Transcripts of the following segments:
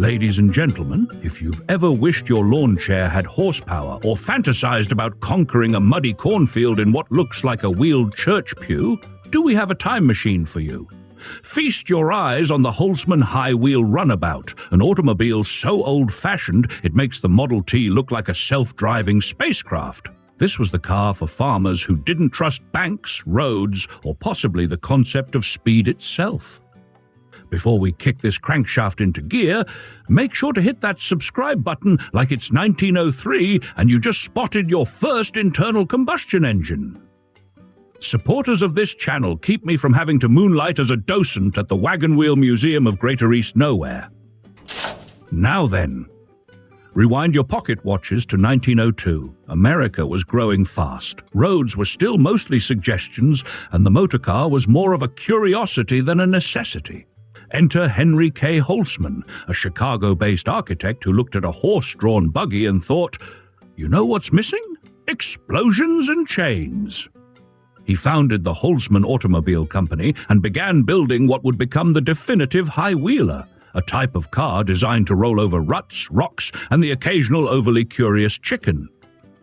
Ladies and gentlemen, if you've ever wished your lawn chair had horsepower or fantasized about conquering a muddy cornfield in what looks like a wheeled church pew, do we have a time machine for you? Feast your eyes on the Holsman High-Wheel Runabout, an automobile so old-fashioned it makes the Model T look like a self-driving spacecraft. This was the car for farmers who didn't trust banks, roads, or possibly the concept of speed itself. Before we kick this crankshaft into gear, make sure to hit that subscribe button like it's 1903 and you just spotted your first internal combustion engine. Supporters of this channel keep me from having to moonlight as a docent at the Wagon Wheel Museum of Greater East Nowhere. Now then, rewind your pocket watches to 1902. America was growing fast. Roads were still mostly suggestions, and the motorcar was more of a curiosity than a necessity. Enter Henry K. Holsman, a Chicago-based architect who looked at a horse-drawn buggy and thought, "You know what's missing? Explosions and chains." He founded the Holsman Automobile Company and began building what would become the definitive high-wheeler, a type of car designed to roll over ruts, rocks, and the occasional overly curious chicken.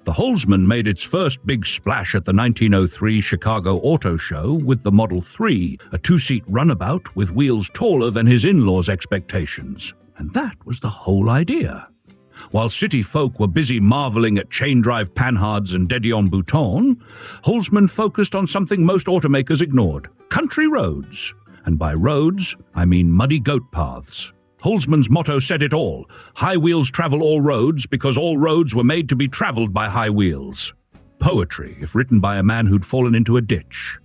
The Holsman made its first big splash at the 1903 Chicago Auto Show with the Model 3, a two-seat runabout with wheels taller than his in-laws' expectations. And that was the whole idea. While city folk were busy marveling at chain-drive panhards and dédian-bouton, Holsman focused on something most automakers ignored: country roads. And by roads, I mean muddy goat paths. Holsman's motto said it all: high wheels travel all roads because all roads were made to be traveled by high wheels. Poetry, if written by a man who'd fallen into a ditch.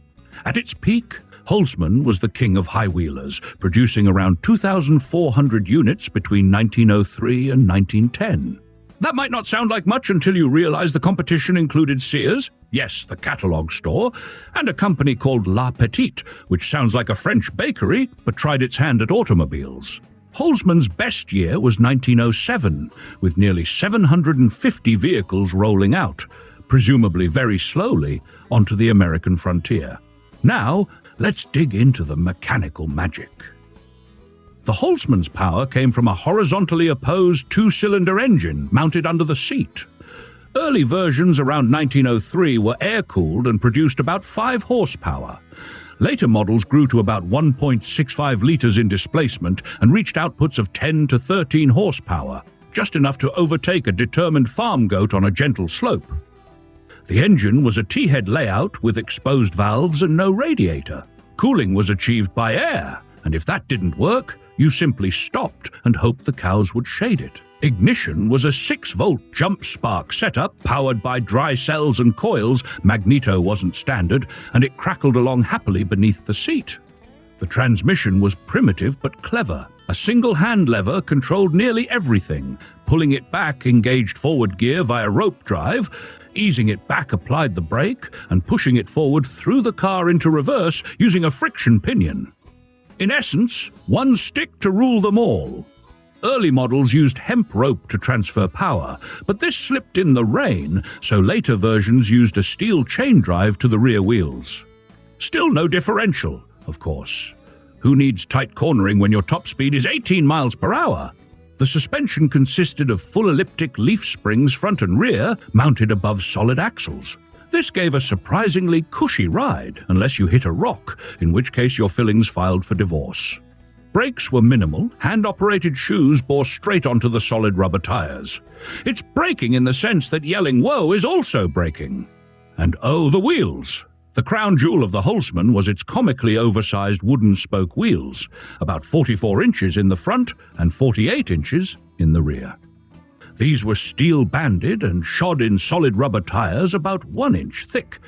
At its peak, Holsman was the king of high-wheelers, producing around 2,400 units between 1903 and 1910. That might not sound like much until you realize the competition included Sears, yes, the catalog store, and a company called La Petite, which sounds like a French bakery, but tried its hand at automobiles. Holsman's best year was 1907, with nearly 750 vehicles rolling out, presumably very slowly, onto the American frontier. Now, let's dig into the mechanical magic. The Holsman's power came from a horizontally opposed two-cylinder engine mounted under the seat. Early versions around 1903 were air-cooled and produced about 5 horsepower. Later models grew to about 1.65 liters in displacement and reached outputs of 10 to 13 horsepower, just enough to overtake a determined farm goat on a gentle slope. The engine was a T-head layout with exposed valves and no radiator. Cooling was achieved by air, and if that didn't work, you simply stopped and hoped the cows would shade it. Ignition was a 6-volt jump spark setup powered by dry cells and coils. Magneto wasn't standard, and it crackled along happily beneath the seat. The transmission was primitive but clever. A single hand lever controlled nearly everything. Pulling it back engaged forward gear via rope drive, easing it back applied the brake, and pushing it forward threw the car into reverse using a friction pinion. In essence, one stick to rule them all. Early models used hemp rope to transfer power, but this slipped in the rain, so later versions used a steel chain drive to the rear wheels. Still no differential, of course. Who needs tight cornering when your top speed is 18 miles per hour? The suspension consisted of full elliptic leaf springs front and rear, mounted above solid axles. This gave a surprisingly cushy ride, unless you hit a rock, in which case your fillings filed for divorce. Brakes were minimal. Hand-operated shoes bore straight onto the solid rubber tires. It's braking in the sense that yelling "whoa" is also braking. And oh, the wheels! The crown jewel of the Holsman was its comically oversized wooden spoke wheels, about 44 inches in the front and 48 inches in the rear. These were steel-banded and shod in solid rubber tires about 1 inch thick.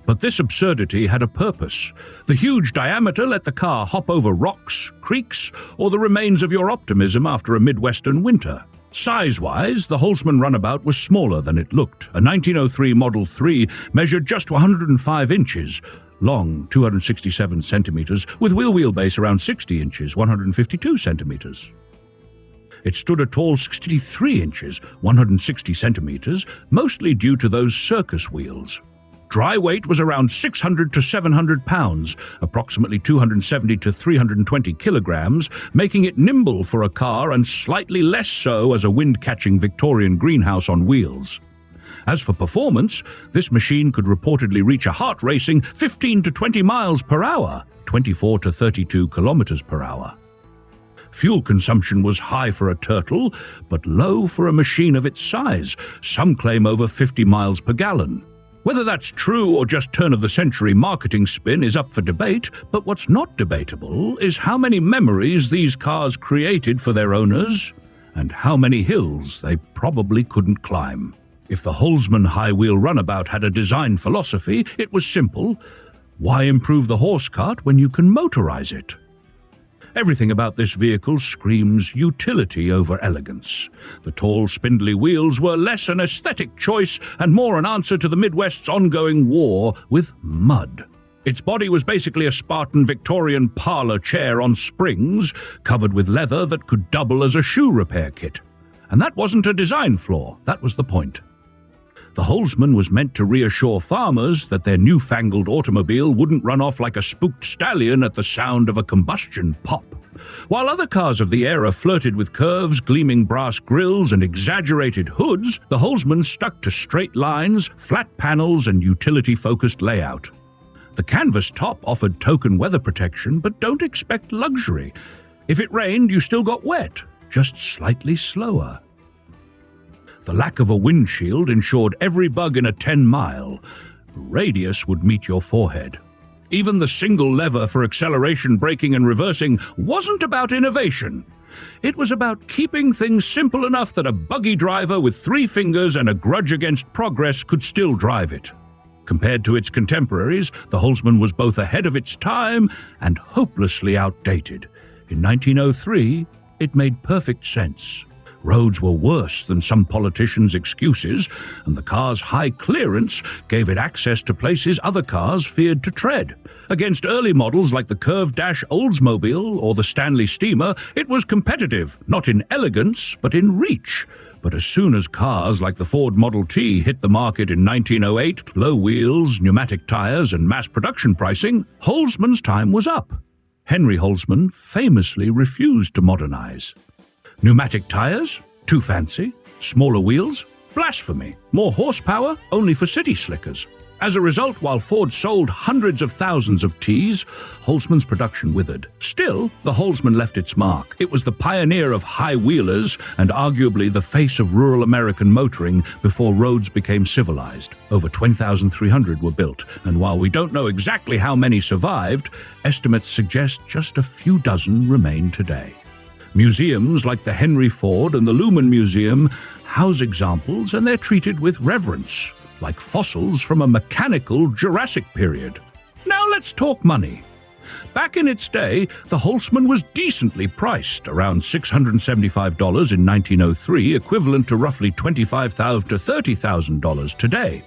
But this absurdity had a purpose. The huge diameter let the car hop over rocks, creeks, or the remains of your optimism after a Midwestern winter. Size-wise, the Holsman Runabout was smaller than it looked. A 1903 Model 3 measured just 105 inches, long 267 centimeters, with wheel wheelbase around 60 inches, 152 centimeters. It stood a tall 63 inches, 160 centimeters, mostly due to those circus wheels. Dry weight was around 600 to 700 pounds, approximately 270 to 320 kilograms, making it nimble for a car and slightly less so as a wind-catching Victorian greenhouse on wheels. As for performance, this machine could reportedly reach a heart-racing 15 to 20 miles per hour, 24 to 32 kilometers per hour. Fuel consumption was high for a turtle, but low for a machine of its size. Some claim over 50 miles per gallon. Whether that's true or just turn-of-the-century marketing spin is up for debate, but what's not debatable is how many memories these cars created for their owners and how many hills they probably couldn't climb. If the Holsman High-Wheel Runabout had a design philosophy, it was simple. Why improve the horse cart when you can motorize it? Everything about this vehicle screams utility over elegance. The tall, spindly wheels were less an aesthetic choice and more an answer to the Midwest's ongoing war with mud. Its body was basically a Spartan Victorian parlor chair on springs, covered with leather that could double as a shoe repair kit. And that wasn't a design flaw, that was the point. The Holsman was meant to reassure farmers that their newfangled automobile wouldn't run off like a spooked stallion at the sound of a combustion pop. While other cars of the era flirted with curves, gleaming brass grills, and exaggerated hoods, the Holsman stuck to straight lines, flat panels, and utility-focused layout. The canvas top offered token weather protection, but don't expect luxury. If it rained, you still got wet, just slightly slower. The lack of a windshield ensured every bug in a 10-mile radius would meet your forehead. Even the single lever for acceleration, braking, and reversing wasn't about innovation. It was about keeping things simple enough that a buggy driver with 3 fingers and a grudge against progress could still drive it. Compared to its contemporaries, the Holsman was both ahead of its time and hopelessly outdated. In 1903, it made perfect sense. Roads were worse than some politicians' excuses, and the car's high clearance gave it access to places other cars feared to tread. Against early models like the curved-dash Oldsmobile or the Stanley Steamer, it was competitive, not in elegance, but in reach. But as soon as cars like the Ford Model T hit the market in 1908, low wheels, pneumatic tires, and mass production pricing, Holsman's time was up. Henry Holsman famously refused to modernize. Pneumatic tires? Too fancy. Smaller wheels? Blasphemy. More horsepower? Only for city slickers. As a result, while Ford sold hundreds of thousands of Ts, Holsman's production withered. Still, the Holsman left its mark. It was the pioneer of high-wheelers and arguably the face of rural American motoring before roads became civilized. Over 20,300 were built, and while we don't know exactly how many survived, estimates suggest just a few dozen remain today. Museums like the Henry Ford and the Lumen Museum house examples, and they're treated with reverence, like fossils from a mechanical Jurassic period. Now let's talk money. Back in its day, the Holsman was decently priced, around $675 in 1903, equivalent to roughly $25,000 to $30,000 today.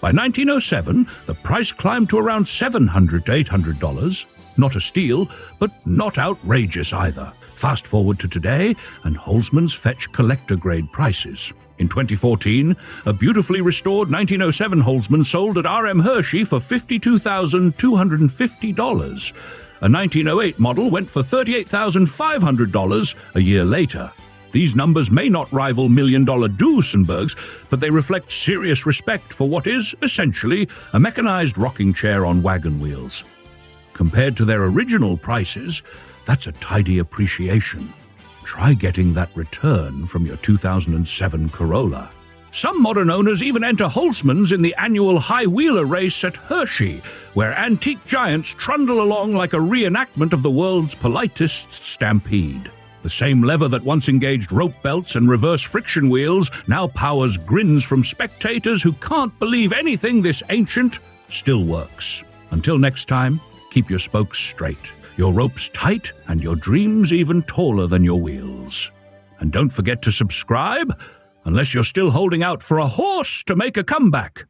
By 1907, the price climbed to around $700 to $800. Not a steal, but not outrageous either. Fast forward to today, and Holsmans fetch collector-grade prices. In 2014, a beautifully restored 1907 Holsman sold at R.M. Hershey for $52,250. A 1908 model went for $38,500 a year later. These numbers may not rival million-dollar Duesenbergs, but they reflect serious respect for what is, essentially, a mechanized rocking chair on wagon wheels. Compared to their original prices, that's a tidy appreciation. Try getting that return from your 2007 Corolla. Some modern owners even enter Holsmans in the annual High Wheeler race at Hershey, where antique giants trundle along like a reenactment of the world's politest stampede. The same lever that once engaged rope belts and reverse friction wheels now powers grins from spectators who can't believe anything this ancient still works. Until next time, keep your spokes straight, your ropes tight, and your dreams even taller than your wheels. And don't forget to subscribe, unless you're still holding out for a horse to make a comeback.